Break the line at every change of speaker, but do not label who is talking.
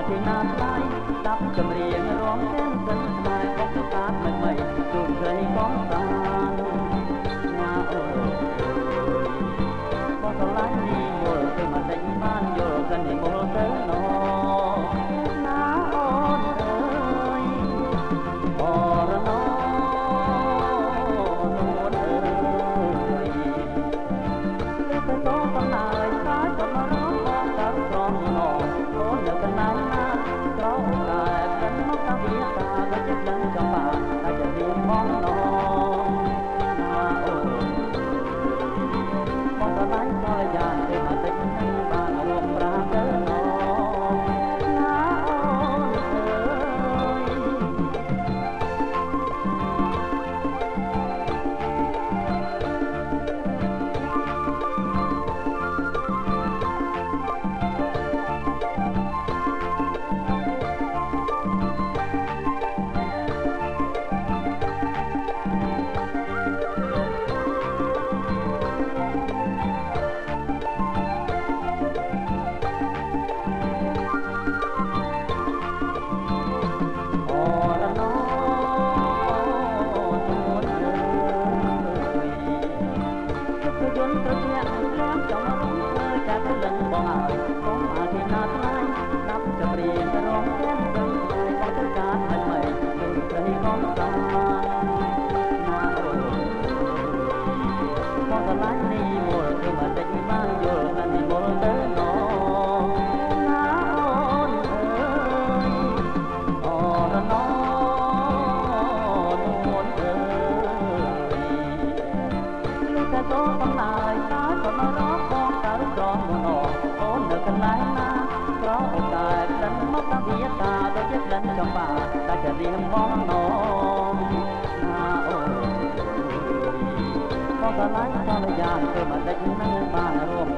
ពីណាថ្លៃស្ដាប់ចម្រៀងរំទាំងសិនស្ដាយបកកាត់មិនមិនជួបស្រីកំសាន្តណាអូបកឡាញ់នេះមូលគឺមកដេញបានយល់กันនេះមូលទៅណណាអូនអើយអរណោនួនអើយទៅតកំណើយកាយកំរងបងតើត្រង់ណោអូននៅកណ្ដាលណាក្រោមតែមិនមកតាវាតាដល់ចិត្តនឹងចំបាតែจะរៀងបងណោណាអូបងតឡាញ់ក៏យ៉ាងទេមកតិចនឹងបានរួមប្រាទៅណោណាអូនអើយន្តត្រជាក់ឡើងចំរំធ្វើតែព្រលឹងបងអើយបងអាទីណាថ្លៃស្ដាប់ចម្រៀងរំទាំងសឹងតែបងទៅកាត់មិនមិនជួយស្រីកំសាន្តណាអូបងកន្លែងនេះមូលគឺមកដេញបានយល់กันនេះមូលទៅណោណាអូនអើយអរណោនួនអើយតែតកំណើយកាយក៏មករកបងតើរំមនោអូននៅកន្លែងណាក្រោយតែក្លិនមកតាវាតាដូចជាក្លិនចំបាតែจะរៀងបងណោណាអូនបងកន្លែងក៏យ៉ាងគឺមកដេញនឹងបានរួម